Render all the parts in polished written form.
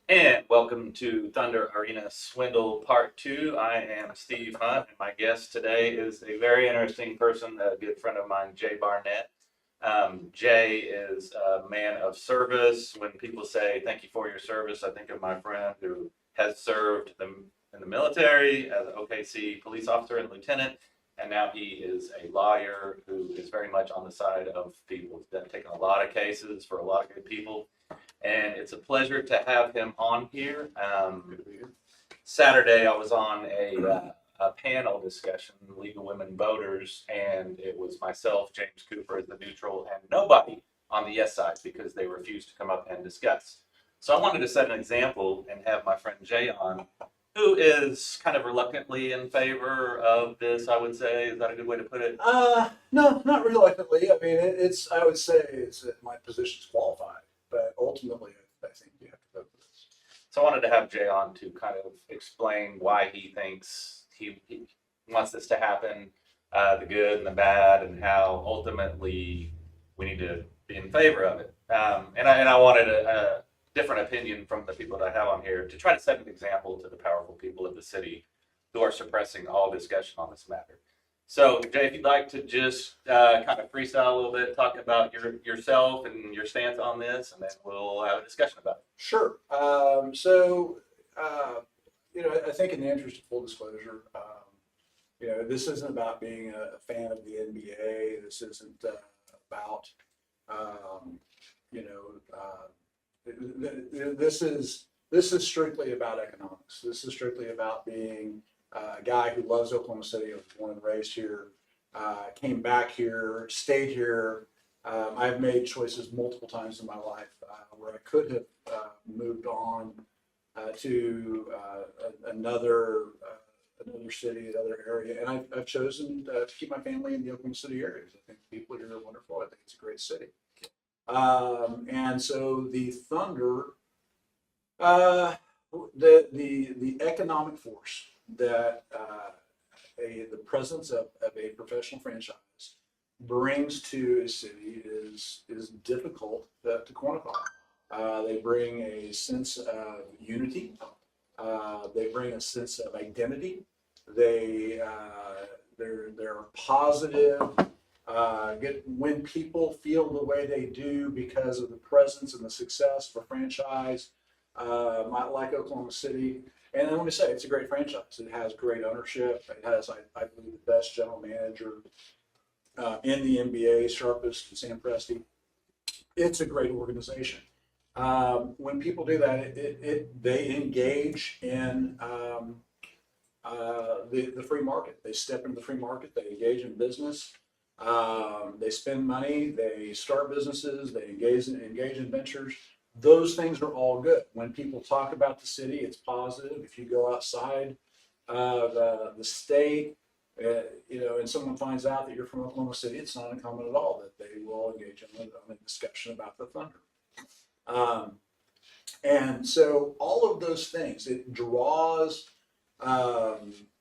And welcome to Thunder Arena Swindle Part 2. I am Steve Hunt, and my guest today is a very interesting person, a good friend of mine, Jay Barnett. Jay is a man of service. When people say thank you for your service, I think of my friend who has served in the military as an OKC police officer and lieutenant, and now he is a lawyer who is very much on the side of people. He's been taking a lot of cases for a lot of good people, and it's a pleasure to have him on here. Saturday, I was on a panel discussion, Legal Women Voters, and it was myself, James Cooper as the neutral, and nobody on the yes side because they refused to come up and discuss. So I wanted to set an example and have my friend Jay on, who is kind of reluctantly in favor of this, I would say. Is that a good way to put it? No, not reluctantly. I mean, I would say it's that my position's qualified, but ultimately, I think you have to vote for this. So I wanted to have Jay on to kind of explain why he thinks he wants this to happen, the good and the bad, and how ultimately we need to be in favor of it. And I wanted a different opinion from the people that I have on here to try to set an example to the powerful people of the city who are suppressing all discussion on this matter. So, Jay, if you'd like to just kind of freestyle a little bit, talk about yourself and your stance on this, and then we'll have a discussion about it. Sure. I think in the interest of full disclosure, this isn't about being a fan of the NBA. This isn't about, um, you know, this is strictly about economics. This is strictly about being a guy who loves Oklahoma City. I was born and raised here, came back here, stayed here. I've made choices multiple times in my life where I could have moved on to another city, another area, and I've chosen to keep my family in the Oklahoma City area. I think the people here are wonderful. I think it's a great city. And so the Thunder, uh, the economic force that the presence of a professional franchise brings to a city is difficult to quantify. They bring a sense of unity. They bring a sense of identity. They they're positive. When people feel the way they do because of the presence and the success of a franchise, like Oklahoma City. And let me say, it's a great franchise. It has great ownership. It has, I believe, the best general manager in the NBA, sharpest Sam Presti. It's a great organization. When people do that, they engage in the free market. They step into the free market. They engage in business. They spend money. They start businesses. They engage in ventures. Those things are all good. When people talk about the city, it's positive. If you go outside of the state, and someone finds out that you're from Oklahoma City, it's not uncommon at all that they will engage in a discussion about the Thunder. Um, and so all of those things, it draws,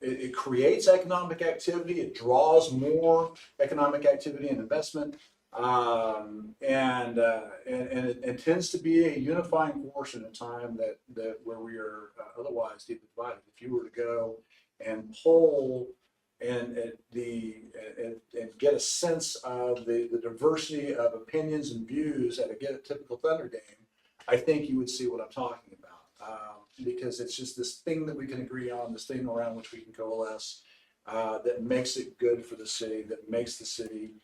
it creates economic activity, it draws more economic activity and investment, and it tends to be a unifying force in a time that where we are otherwise deeply divided. If you were to go and poll and get a sense of the diversity of opinions and views at a typical Thunder game, I think you would see what I'm talking about. Because it's just this thing that we can agree on, this thing around which we can coalesce, that makes it good for the city, that makes the city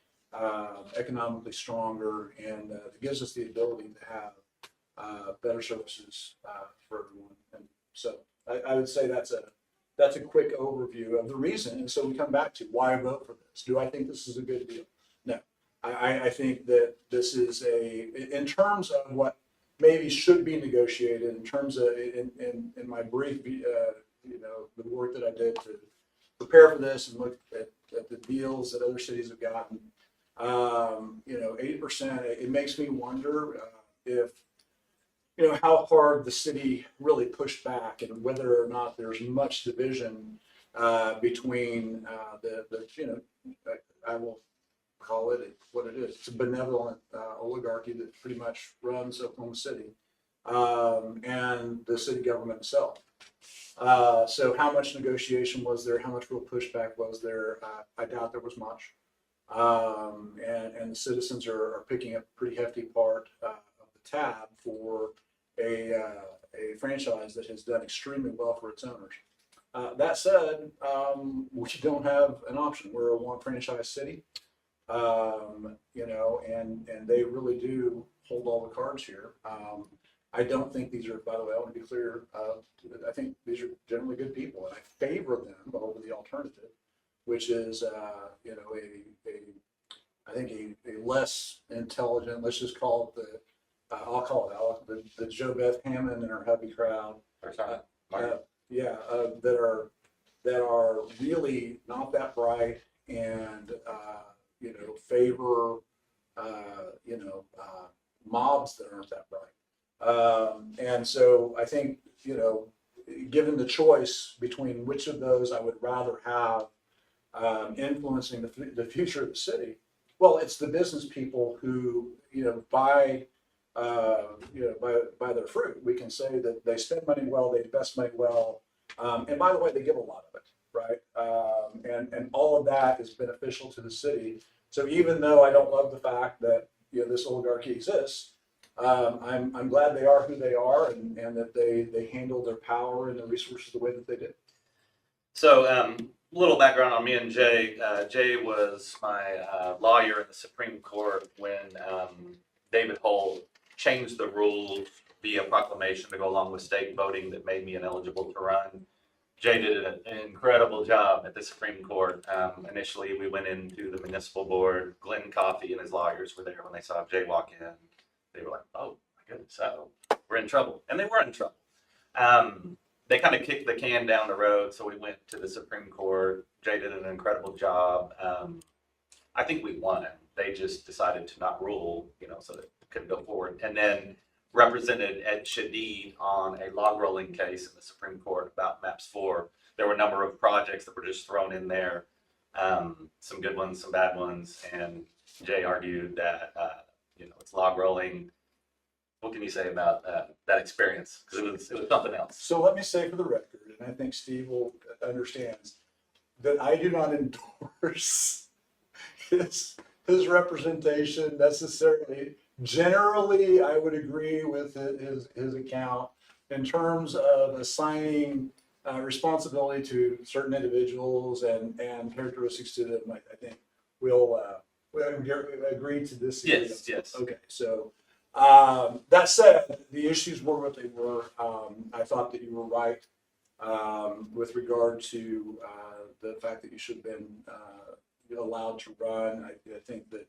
economically stronger, and that gives us the ability to have better services for everyone. And so I would say that's a quick overview of the reason. And so we come back to why I vote for this. Do I think this is a good deal? No. I think that this is in terms of what maybe should be negotiated, in terms of, in my brief, the work that I did to prepare for this and look at the deals that other cities have gotten, 80%, it makes me wonder if how hard the city really pushed back and whether or not there's much division between I will call it what it is. It's a benevolent oligarchy that pretty much runs Oklahoma City. and the city government itself. So how much negotiation was there? How much real pushback was there? I doubt there was much. And the citizens are picking up a pretty hefty part of the tab for a franchise that has done extremely well for its owners. That said, we don't have an option. We're a one franchise city, and they really do hold all the cards here. I don't think these are, by the way, I want to be clear, I think these are generally good people, and I favor them over the alternative, which is, I think a less intelligent, let's just call it I'll call it Alec, the Jo Beth Hammond and her hubby crowd. That are really not that bright and, favor, mobs that aren't that bright. And so I think, given the choice between which of those I would rather have influencing the future of the city, well, it's the business people who, buy their fruit. We can say that they spend money well, they invest money well, and by the way, they give a lot of it, right? And all of that is beneficial to the city. So even though I don't love the fact that this oligarchy exists, I'm glad they are who they are, and that they handle their power and their resources the way that they did. So, little background on me and Jay. Jay was my lawyer in the Supreme Court when David Holt changed the rules via proclamation to go along with state voting that made me ineligible to run. Jay did an incredible job at the Supreme Court. Initially, we went into the municipal board. Glenn Coffey and his lawyers were there when they saw Jay walk in. They were like, "Oh my goodness, we're in trouble," and they were in trouble. They kind of kicked the can down the road, so we went to the Supreme Court. Jay did an incredible job. I think we won. They just decided to not rule, so that it couldn't go forward. And then represented Ed Shadid on a log rolling case in the Supreme Court about MAPS 4. There were a number of projects that were just thrown in there, some good ones, some bad ones, and Jay argued that it's log rolling. What can you say about that experience? Because it was something else. So let me say for the record, and I think Steve will understands, that I do not endorse his representation necessarily. Generally, I would agree with his account in terms of assigning responsibility to certain individuals and characteristics to them. I think we'll agree to disagree. Yes. Okay, so that said, the issues were what they were. I thought that you were right with regard to the fact that you should have been allowed to run. I think that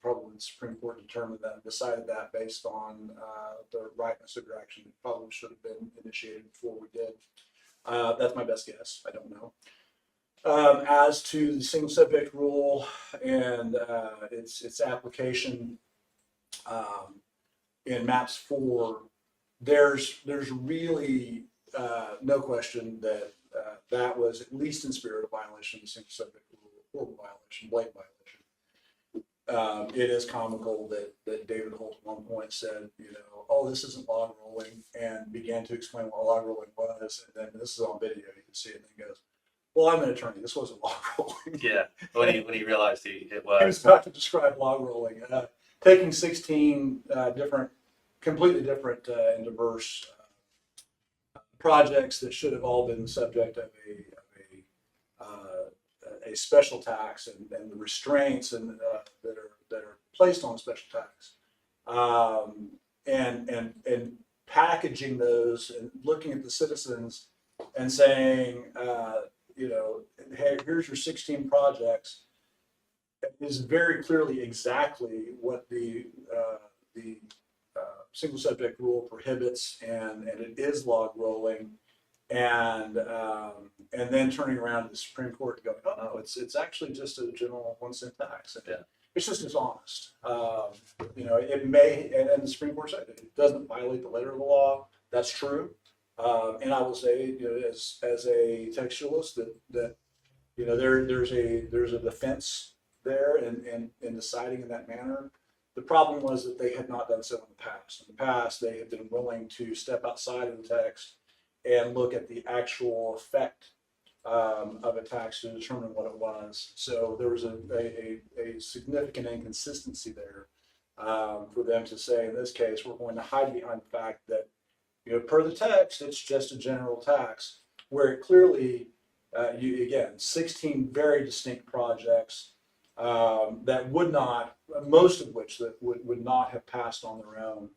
probably the Supreme Court decided that based on the rightness of your action. It probably should have been initiated before we did. That's my best guess. I don't know. As to the single subject rule and its application in MAPS 4, there's really no question that that was at least in spirit a violation of the single subject rule, horrible violation, blatant violation. It is comical that David Holt at one point said, oh, this isn't log rolling, and began to explain what log rolling was, and then this is on video, you can see it, and he goes, well, I'm an attorney, this wasn't log rolling. Yeah, when he realized it was. He was about to describe log rolling, taking 16 completely different and diverse projects that should have all been the subject of a special tax and the restraints and that are placed on special tax, and packaging those and looking at the citizens and saying, hey, here's your 16 projects, is very clearly exactly what the single subject rule prohibits, and it is log rolling, and then turning around to the Supreme Court and going, oh no, it's actually just a general 1 cent tax. And it's just dishonest. It may, and the Supreme Court said it doesn't violate the letter of the law. That's true. And I will say, as a textualist, that there's a defense there in deciding in that manner The problem was that they had not done so in the past. In the past, they had been willing to step outside of the text and look at the actual effect of a tax to determine what it was. So there was a significant inconsistency there for them to say, in this case, we're going to hide behind the fact that, per the text, it's just a general tax, where it clearly, again, 16 very distinct projects that would not, most of which that would not have passed on their own.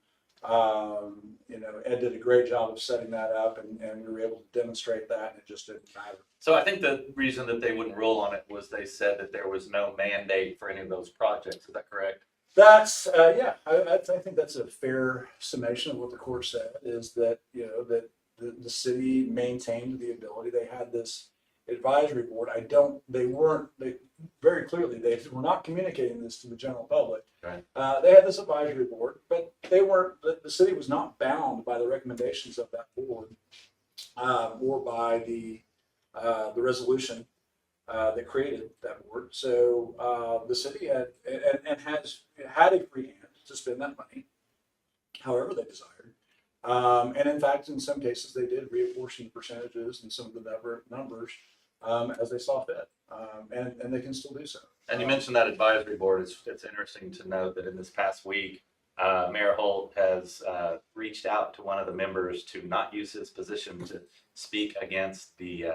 Ed did a great job of setting that up, and we were able to demonstrate that, and it just didn't matter. So I think the reason that they wouldn't rule on it was they said that there was no mandate for any of those projects. Is that correct? That's yeah. I think that's a fair summation of what the court said. Is that that the city maintained the ability. They had this advisory board. They very clearly they were not communicating this to the general public. Right. They had this advisory board, but they weren't. The city was not bound by the recommendations of that board or by the resolution that created that board. So the city had had a free hand to spend that money however they desired. And in fact, in some cases, they did reapportion percentages and some of the numbers as they saw fit, and they can still do so. And you mentioned that advisory board. It's interesting to note that in this past week, Mayor Holt has reached out to one of the members to not use his position to speak against the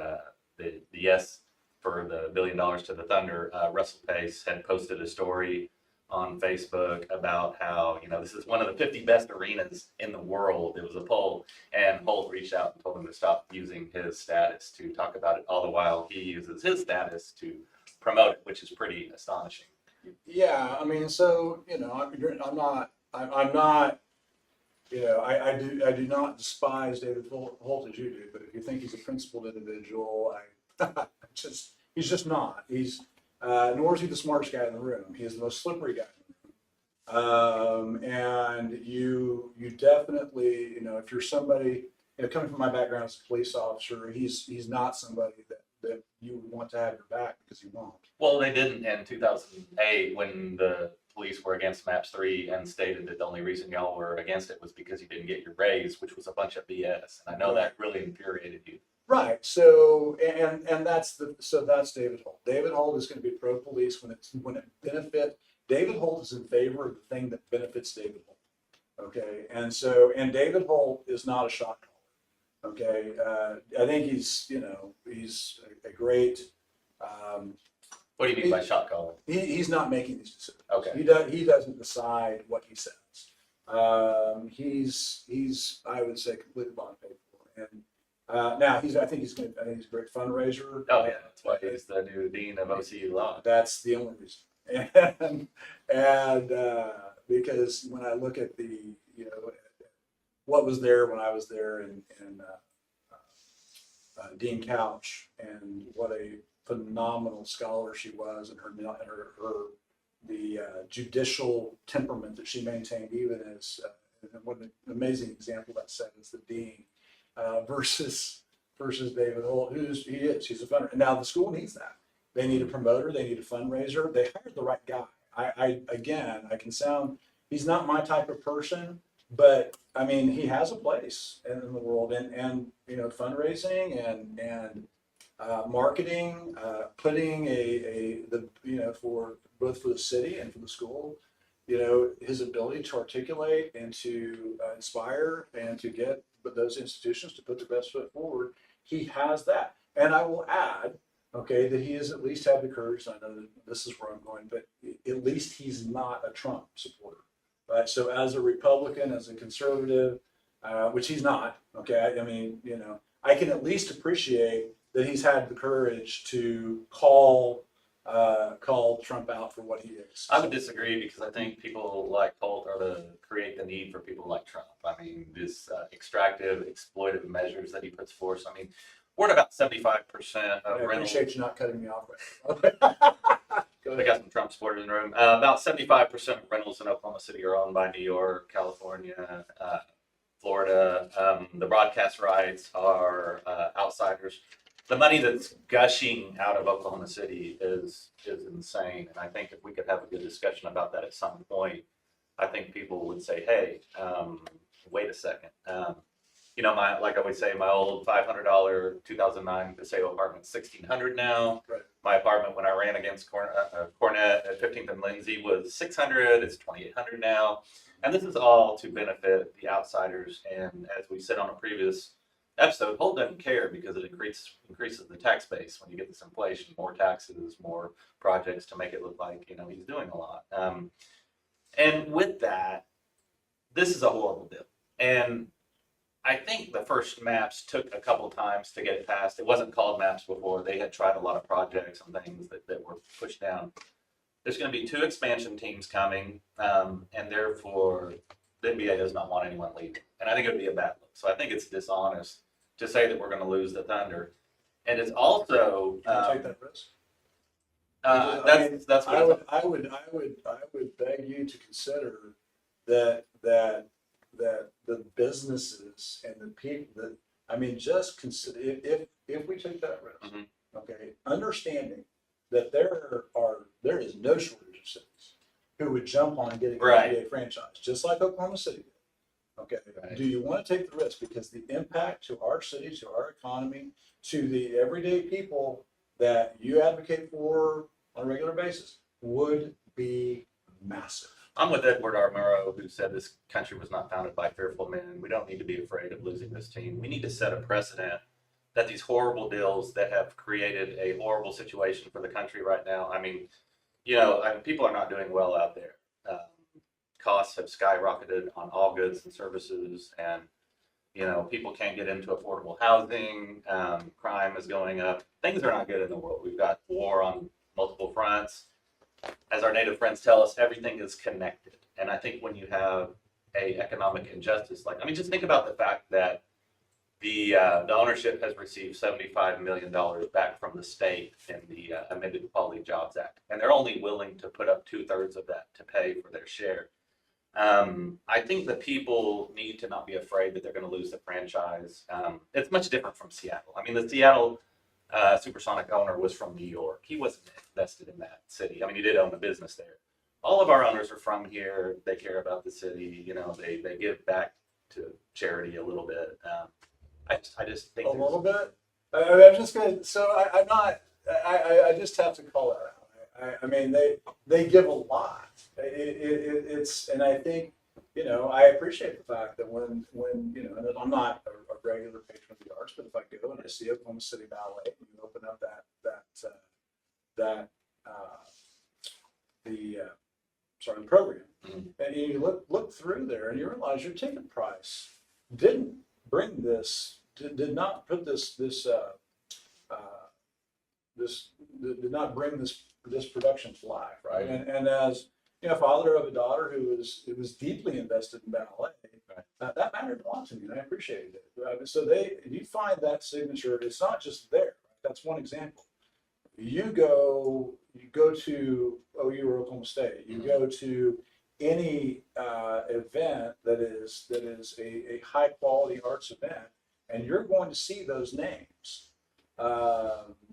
yes for the $1 billion to the Thunder. Russell Pace had posted a story on Facebook about how, this is one of the 50 best arenas in the world. It was a poll, and Holt reached out and told him to stop using his status to talk about it, all the while he uses his status to promote it, which is pretty astonishing. Yeah, I mean, so I'm not, I do not despise David Holt as you do, but if you think he's a principled individual, he's just not. Nor is he the smartest guy in the room. He is the most slippery guy in the room. And you definitely, if you're somebody, coming from my background as a police officer, he's not somebody that you would want to have your back, because he won't. Well, they didn't in 2008 when the police were against MAPS 3 and stated that the only reason y'all were against it was because you didn't get your raise, which was a bunch of BS. And I know that really infuriated you. Right. So that's David Holt. David Holt is going to be pro police when it benefits. David Holt is in favor of the thing that benefits David Holt. Okay. And David Holt is not a shot caller. Okay. I think he's a great. What do you mean by shot caller? He's not making these decisions. Okay. He doesn't decide what he says. He's I would say completely bond paid for. And now I think he's a great fundraiser. Oh yeah, that's why he's the new dean of OCU law. That's the only reason. And because when I look at what was there when I was there, and Dean Couch, and what a phenomenal scholar she was, and the judicial temperament that she maintained, even as what an amazing example that set as the dean. Versus David Holt, he's a fundraiser. Now the school needs that. They need a promoter. They need a fundraiser. They hired the right guy. He's not my type of person, but I mean, he has a place in the world, and fundraising and marketing, putting for both for the city and for the school, his ability to articulate and to inspire and to get those institutions to put their best foot forward. He has that. And I will add, okay, that he has at least had the courage. I know that this is where I'm going, but at least he's not a Trump supporter, right? So as a Republican, as a conservative, which he's not, okay, I mean, I can at least appreciate that he's had the courage to call Trump out for what he is. I would disagree, because I think people like Holt are to create the need for people like Trump. I mean, this extractive, exploitive measures that he puts forth. I mean, we're at about 75% of I appreciate you not cutting me off. I got some Trump supporters in the room. About 75% of rentals in Oklahoma City are owned by New York, California, Florida. The broadcast rights are outsiders. The money that's gushing out of Oklahoma City is insane. And I think if we could have a good discussion about that at some point, I think people would say, hey, wait a second. Like I always say, my old $500 2009 Paseo apartment, 1,600 now. Right. My apartment when I ran against Cornett at 15th and Lindsay was 600. It's 2,800 now. And this is all to benefit the outsiders. And as we said on a previous episode, Holt doesn't care because it increases the tax base when you get this inflation, more taxes, more projects to make it look like, he's doing a lot. And with that, this is a horrible deal. And I think the first maps took a couple times to get it passed. It wasn't called maps before. They had tried a lot of projects and things that were pushed down. There's going to be 2 expansion teams coming, and therefore the NBA does not want anyone leaving. And I think it would be a bad look. So I think it's dishonest to say that we're going to lose the Thunder. And it's also take that risk. That's what I would beg you to consider that the businesses and the people that, just consider if we take that risk, mm-hmm. okay, understanding that there is no shortage of cities who would jump on getting an NBA franchise, just like Oklahoma City did. Okay, do you want to take the risk? Because the impact to our city, to our economy, to the everyday people that you advocate for on a regular basis would be massive. I'm with Edward R. Murrow, who said this country was not founded by fearful men. We don't need to be afraid of losing this team. We need to set a precedent that these horrible deals that have created a horrible situation for the country right now. People are not doing well out there. Costs have skyrocketed on all goods and services, and people can't get into affordable housing. Crime is going up. Things are not good in the world. We've got war on multiple fronts. As our native friends tell us, everything is connected. And I think when you have a economic injustice, just think about the fact that the ownership has received $75 million back from the state in the amended Quality Jobs Act, and they're only willing to put up 2/3 of that to pay for their share. I think the people need to not be afraid that they're going to lose the franchise. It's much different from Seattle. The Seattle Supersonic owner was from New York. He wasn't invested in that city. He did own a business there. All of our owners are from here. They care about the city. They give back to charity a little bit. I just think a little bit. I'm just gonna. So I'm not. I just have to call it out. They give a lot. It's and I think I appreciate the fact that when and I'm not a regular patron of the arts, but if I go and I see Oklahoma City Ballet, and you open up the program, mm-hmm. and you look through there, and you realize your ticket price did not put this did not bring this production to life, right? Mm-hmm. And as father of a daughter who was deeply invested in ballet, that mattered a lot to me, and I appreciated it. So you find that signature. It's not just there. Right? That's one example. You go to OU or Oklahoma State. You mm-hmm. go to any event that is a high quality arts event, and you're going to see those names.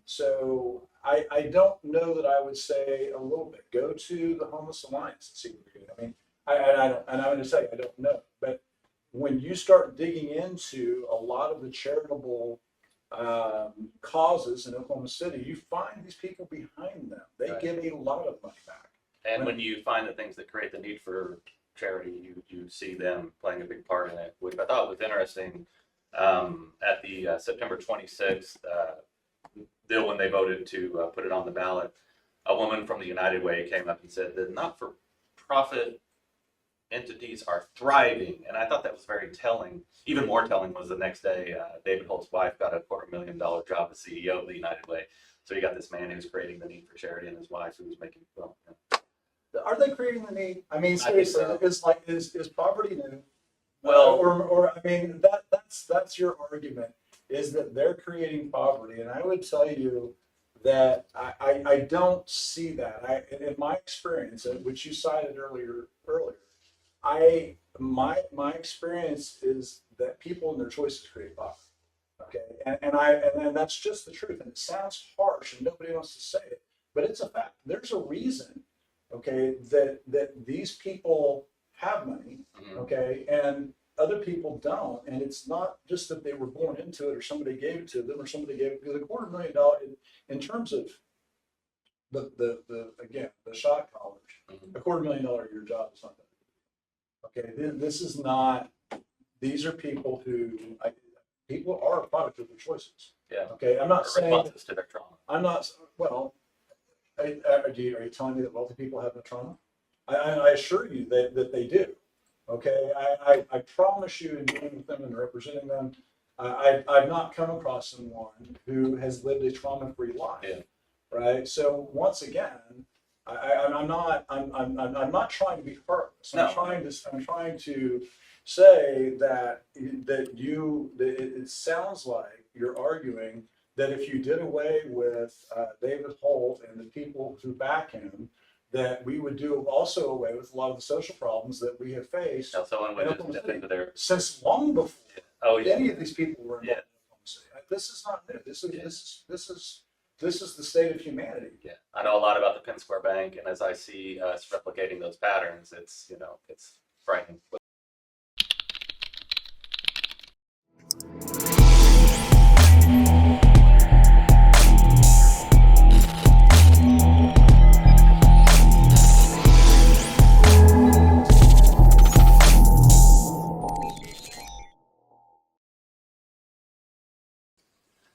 So I don't know that I would say a little bit. Go to the Homeless Alliance and see what they're doing. I'm going to say I don't know, but when you start digging into a lot of the charitable causes in Oklahoma City, you find these people behind them. They give a lot of money back. And when you find the things that create the need for charity, you see them playing a big part in it, which I thought was interesting. At the September 26th deal, when they voted to put it on the ballot, a woman from the United Way came up and said that not-for-profit entities are thriving. And I thought that was very telling. Even more telling was the next day, David Holt's wife got a $250,000 job as CEO of the United Way. So you got this man who's creating the need for charity, and his wife who's making, Are they creating the need? Seriously, is poverty new? Well, that's your argument, is that they're creating poverty, and I would tell you that I don't see that. In my experience, which you cited earlier, my experience is that people and their choices create poverty. Okay, and that's just the truth, and it sounds harsh, and nobody wants to say it, but it's a fact. There's a reason, okay, that these people have money, Mhm. okay, and other people don't. And it's not just that they were born into it or somebody gave it to them or somebody gave it, because $250,000 in terms of again, the shot collars, Mhm. $250,000 a year job is not that. Okay, this is not, these are people who, people are a product of their choices. Yeah. Okay, I'm not Or saying, responses to their trauma. I'm not, well, are you telling me that wealthy people have no trauma? I assure you that they do. Okay, I promise you, in dealing with them and representing them, I've not come across someone who has lived a trauma-free life. Yeah. Right. So once again, I'm not trying to be heartless. No. I'm trying to say that it sounds like you're arguing that if you did away with David Holt and the people who back him, that we would do also away with a lot of the social problems that we have faced Now someone would in just Oklahoma step City into their. since long before Oh yeah. any of these people were involved Yeah. in Oklahoma City. This is not new. Yeah. This is the state of humanity. Yeah, I know a lot about the Penn Square Bank, and as I see us replicating those patterns, it's it's frightening.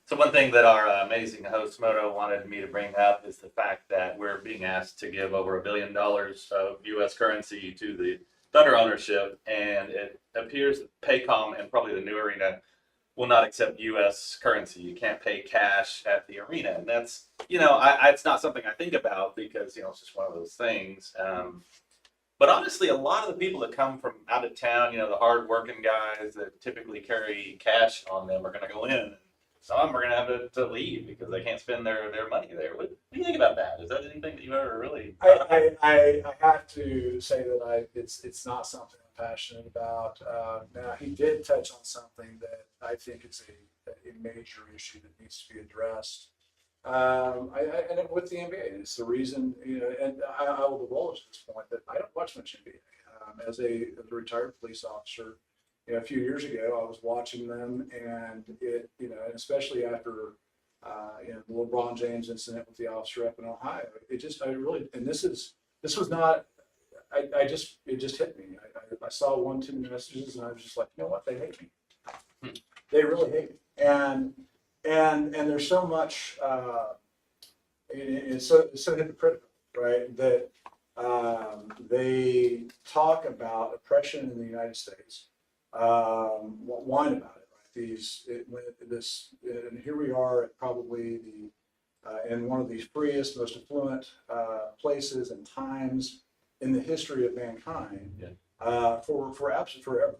So one thing that our amazing host Moto wanted me to bring up is the fact that we're being asked to give over $1 billion of U.S. currency to the Thunder ownership, and it appears that Paycom and probably the new arena will not accept U.S. currency. You can't pay cash at the arena, and that's it's not something I think about because it's just one of those things. But honestly, a lot of the people that come from out of town, the hard-working guys that typically carry cash on them, are going to go in. Some of them are going to have to leave because they can't spend their money there. What do you think about that? Is that anything that you ever really? I have to say that it's not something I'm passionate about. Now he did touch on something that I think is a major issue that needs to be addressed. And with the NBA, it's the reason, and I will divulge at this point that I don't watch much NBA. As a retired police officer, a few years ago, I was watching them, and and especially after, the LeBron James incident with the officer up in Ohio, and this was not, it just hit me. I saw one too many messages, and I was just like, you know what, they hate me. Hmm. They really hate me, and there's so much, it's so hypocritical, right? That they talk about oppression in the United States, whine about it, right? And here we are at probably in one of the freest, most affluent places and times in the history of mankind. Yeah. For absolutely forever.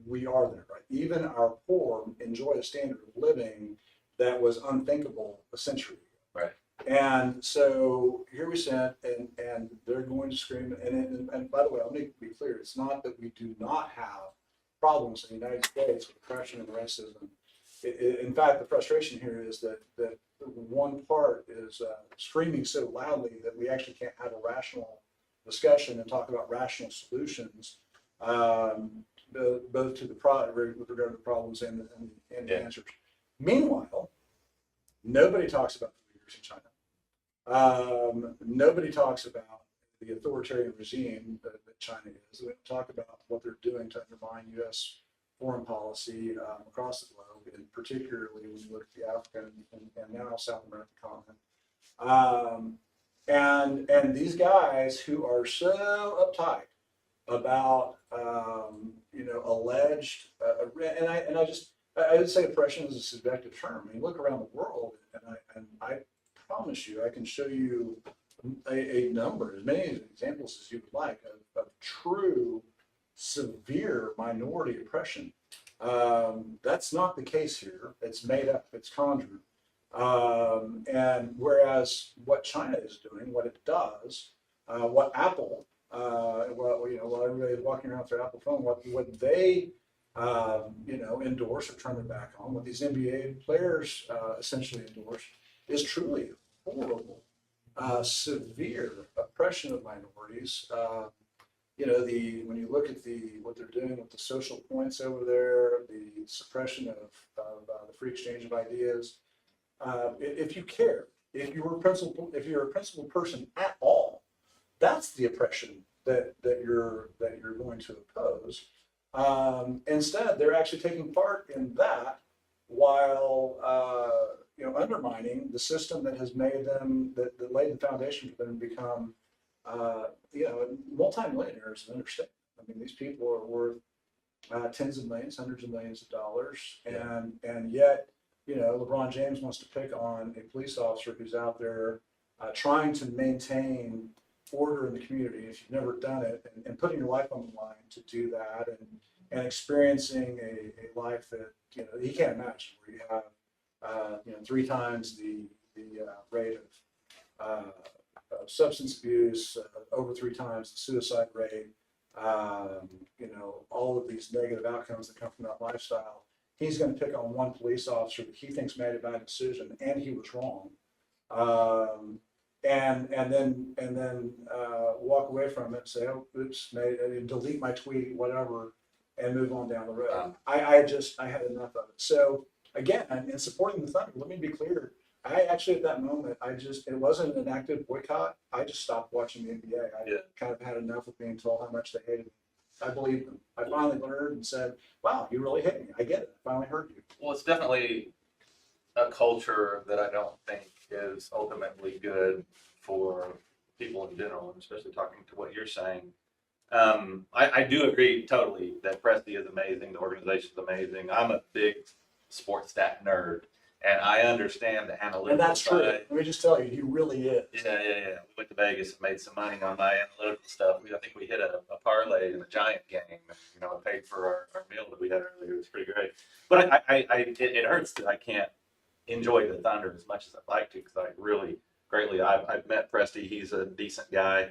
We are there, right? Even our poor enjoy a standard of living that was unthinkable a century ago. Right. And so here we sit, and they're going to scream. And by the way, I'll make it be clear: it's not that we do not have problems in the United States with oppression and racism. In fact, the frustration here is that one part is screaming so loudly that we actually can't have a rational discussion and talk about rational solutions, both to with regard to the problems and the answers. Meanwhile, nobody talks about the leaders in China. Nobody talks about the authoritarian regime that China is. We don't talk about what they're doing to undermine U.S. foreign policy across the globe, and particularly when you look at the African and now South American continent. And these guys who are so uptight about alleged I would say oppression is a subjective term. I mean, look around the world, and I promise you, I can show you a number, as many examples as you would like, of true severe minority oppression. That's not the case here. It's made up. It's conjured. And whereas what China is doing, what it does, what Apple, while everybody is walking around with their Apple phone, what they endorse or turn their back on, what these NBA players essentially endorse, is truly horrible, severe oppression of minorities, when you look at what they're doing with the social points over there, the suppression of the free exchange of ideas, if you care, if you're a principled person at all, that's the oppression that you're going to oppose. Instead, they're actually taking part in that while undermining the system that has made them that laid the foundation for them to become multimillionaires in interstate. I mean, these people are worth tens of millions, hundreds of millions of dollars, and yet LeBron James wants to pick on a police officer who's out there trying to maintain order in the community. If you've never done it, and putting your life on the line to do that, and experiencing a life that he can't imagine, where you have three times the rate of substance abuse, over three times the suicide rate, all of these negative outcomes that come from that lifestyle. He's going to pick on one police officer that he thinks made a bad decision, and he was wrong, and then walk away from it and say, "Oh, oops," delete my tweet, whatever, and move on down the road. Wow. I had enough of it. So again, in supporting the Thunder, let me be clear. I actually, at that moment, it wasn't an active boycott. I just stopped watching the NBA. I kind of had enough of being told how much they hated me. I believed them. I finally learned and said, wow, you really hate me. I get it. I finally heard you. Well, it's definitely a culture that I don't think is ultimately good for people in general, and especially talking to what you're saying. I do agree totally that Presti is amazing. The organization is amazing. I'm a big sports stat nerd, and I understand the analytical And that's true. side. Let me just tell you, he really is. Yeah. We went to Vegas and made some money on my analytical stuff. I think we hit a parlay in a Giant game. And, I paid for our meal that we had earlier. It was pretty great. But it hurts that I can't enjoy the Thunder as much as I'd like to, because I really greatly. I've met Presti. He's a decent guy.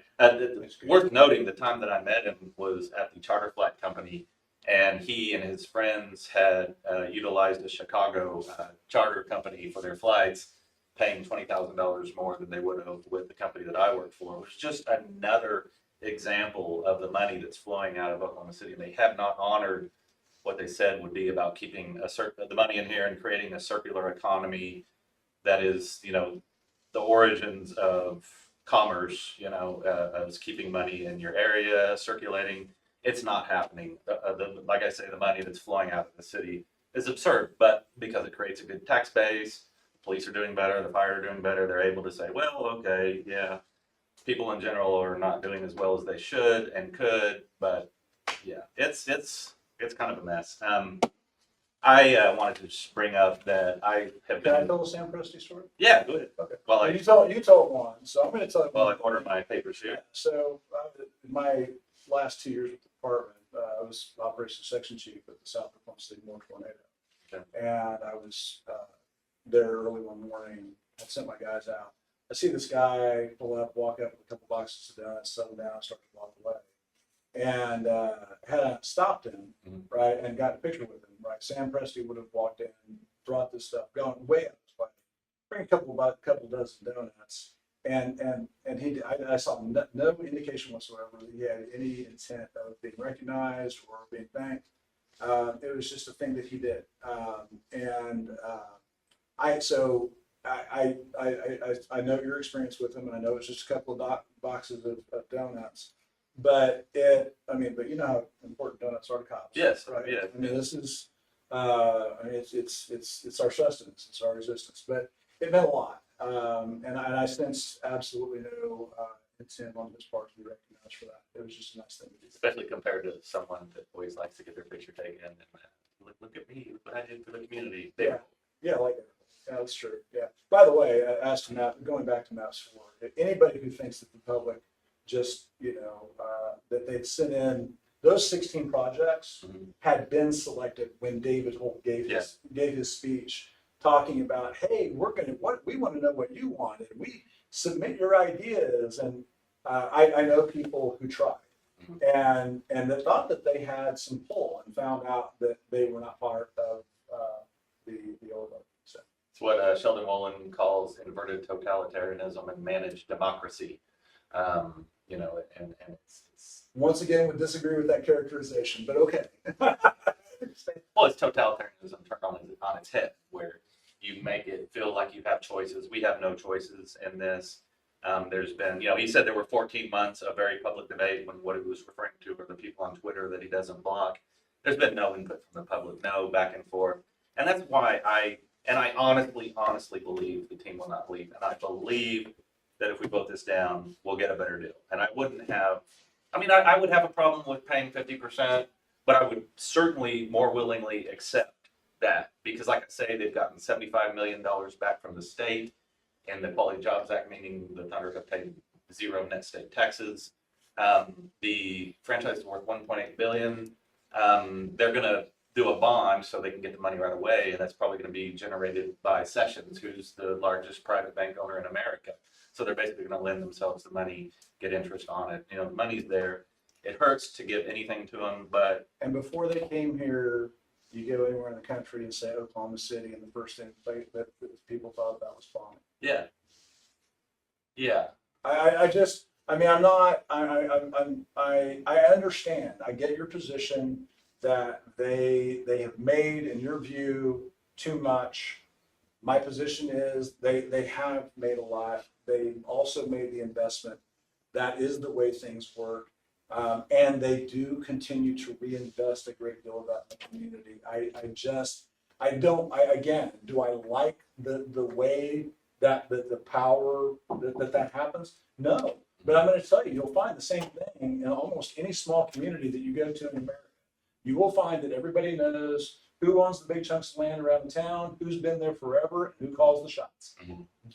Worth noting, the time that I met him was at the charter flight company, and he and his friends had utilized a Chicago charter company for their flights, paying $20,000 more than they would have with the company that I work for. It was just another example of the money that's flowing out of Oklahoma City, and they have not honored what they said would be about keeping the money in here and creating a circular economy that is, the origins of commerce, as keeping money in your area, circulating. It's not happening. Like I say, the money that's flowing out of the city is absurd, but because it creates a good tax base, the police are doing better, the fire are doing better, they're able to say, well, okay, yeah, people in general are not doing as well as they should and could, but yeah, it's kind of a mess. I wanted to just bring up that I have Can I been. tell the Sam Presti story? Yeah, go ahead. Okay. Well, You told one, so I'm going to tell you While I one. order my papers here. So in my last 2 years with the department, I was operations section chief at the South Oklahoma City War Tornado. Okay. And I was there early one morning. I sent my guys out. I see this guy pull up, walk up with a couple boxes of donuts, settle down, start to walk away. And had I stopped him, right, and got a picture with him, right, Sam Presti would have walked in, brought this stuff, gone way up his way, bring a couple dozen donuts, and I saw no indication whatsoever that he had any intent of being recognized or being thanked. It was just a thing that he did, I know your experience with him, and I know it's just a couple of boxes of donuts. But you know how important donuts are to cops. Yes, right. Yeah. I mean, this is, it's our sustenance, it's our resistance. But it meant a lot, and I sense absolutely no intent on his part to be recognized for that. It was just a nice thing to do. Especially compared to someone that always likes to get their picture taken and look at me, look what I did for the community. Yeah, like that. Yeah, that's true. Yeah. By the way, as to Matt, going back to Matt's floor, anybody who thinks that the public just, that they'd sent in those 16 projects had been selected when David Holt gave his speech, talking about, hey, we want to know what you wanted. We submit your ideas, and I know people who tried and that thought that they had some pull and found out that they were not part of the old one. So it's what Sheldon Wolin calls inverted totalitarianism and managed democracy. You know, and it's Once again, would disagree with that characterization, but okay. well, it's totalitarianism turned on its head, where you make it feel like you have choices. We have no choices in this. There's been, you know, he said there were 14 months of very public debate when what he was referring to were the people on Twitter that he doesn't block. There's been no input from the public, no back and forth. And that's why I honestly believe the team will not leave. And I believe that if we vote this down, we'll get a better deal. And I wouldn't have, I would have a problem with paying 50%, but I would certainly more willingly accept that because, like I say, they've gotten $75 million back from the state and the Quality Jobs Act, meaning the Thunder have paid zero net state taxes. The franchise is worth 1.8 billion. They're going to do a bond so they can get the money right away, and that's probably going to be generated by Sessions, who's the largest private bank owner in America. So they're basically going to lend themselves the money, get interest on it. You know, the money's there. It hurts to give anything to them, but And before they came here, you go anywhere in the country and say Oklahoma City, and the first thing that people thought about was bombing. yeah, yeah, I'm not, I understand. I get your position that they have made, in your view, too much. My position is they have made a lot. They also made the investment. That is the way things work. And they do continue to reinvest a great deal of that in the community. Again, do I like the way that the power that happens? No. But I'm going to tell you, you'll find the same thing in almost any small community that you go to in America. You will find that everybody knows who owns the big chunks of land around town, who's been there forever, and who calls the shots.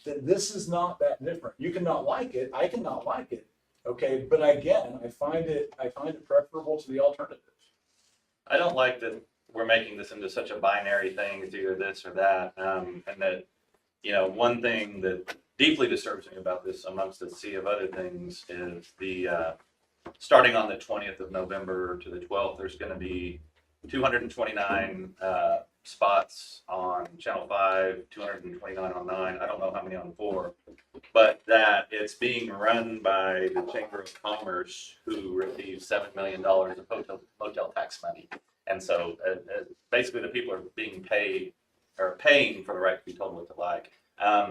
This is not that different. You cannot like it. I cannot like it. Okay, but again, I find it preferable to the alternative. I don't like that we're making this into such a binary thing, it's either this or that, and that, you know, one thing that deeply disturbs me about this, amongst a sea of other things, is the starting on the 20th of November to the 12th, there's going to be 229 spots on Channel 5, 229 on 9. I don't know how many on 4, but that it's being run by the Chamber of Commerce, who receives $7 million of hotel tax money. And so basically the people are being paid or paying for the right to be told what to like.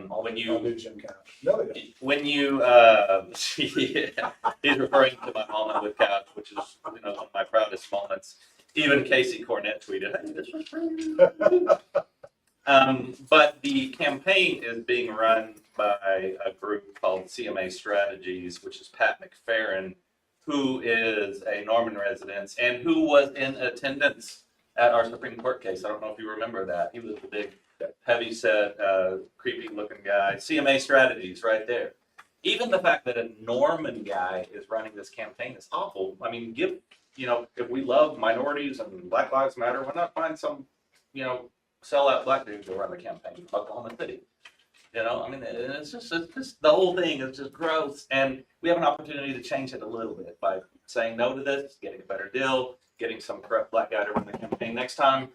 When you, Jim Couch. No, they don't. when you, yeah, he's referring to my moment with Couch, which is, you know, one of my proudest moments. Even Casey Cornett tweeted, "Hey, this was pretty." But the campaign is being run by a group called CMA Strategies, which is Pat McFerrin, who is a Norman resident and who was in attendance at our Supreme Court case. I don't know if you remember that. He was the big, heavy-set, creepy-looking guy. CMA Strategies, right there. Even the fact that a Norman guy is running this campaign is awful. I mean, you know, if we love minorities and Black Lives Matter, why not find some, you know, sellout black dude to run the campaign from Oklahoma City? You know, I mean, it's just the whole thing is just gross. And we have an opportunity to change it a little bit by saying no to this, getting a better deal, getting some corrupt black guy to run the campaign next time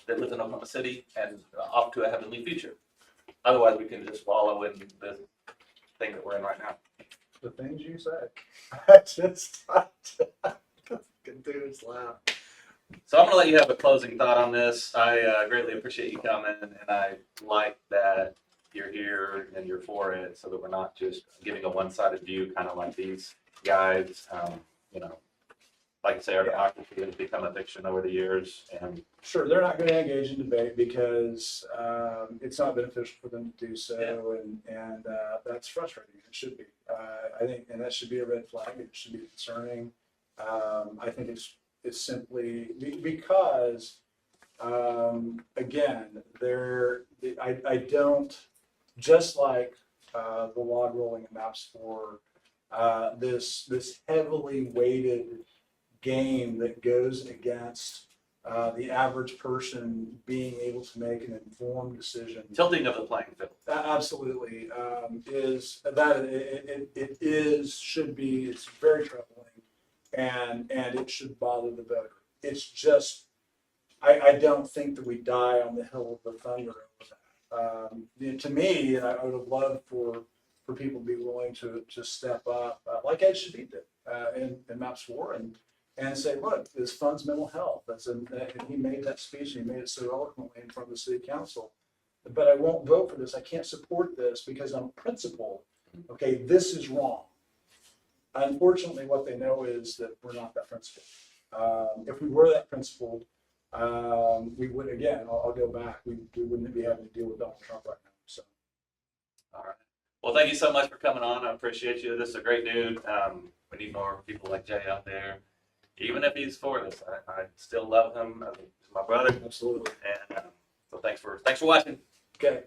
that lives in Oklahoma City and off to a heavenly future. Otherwise, we can just wallow in the thing that we're in right now. The things you say. I just dudes laugh. So I'm going to let you have a closing thought on this. I greatly appreciate you coming, and I like that you're here and you're for it, so that we're not just giving a one-sided view, kind of like these guys. You know, like I say, our democracy has become a fiction over the years, and Sure, they're not going to engage in debate because it's not beneficial for them to do so, and that's frustrating. It should be. I think, and that should be a red flag. It should be concerning. I think it's simply because, again, I don't, just like the log rolling in maps for this heavily weighted game that goes against the average person being able to make an informed decision. tilting of the playing field. Absolutely, is that should be, it's very troubling, and it should bother the voter. It's just, I don't think that we die on the hill of the thunder over that. To me, and I would have loved for for people to be willing to step up, like Ed Shabib did in MAPS 4, and say, look, this funds mental health. And he made that speech, and he made it so eloquently in front of the city council. But I won't vote for this. I can't support this because on principle, okay, this is wrong. Unfortunately, what they know is that we're not that principled. If we were that principled, we would, again, I'll go back, we wouldn't be having to deal with Donald Trump right now. So, All right. Well, thank you so much for coming on. I appreciate you. This is a great dude. We need more people like Jay out there. Even if he's for this, I still love him. He's my brother. absolutely. And so thanks for watching. Okay.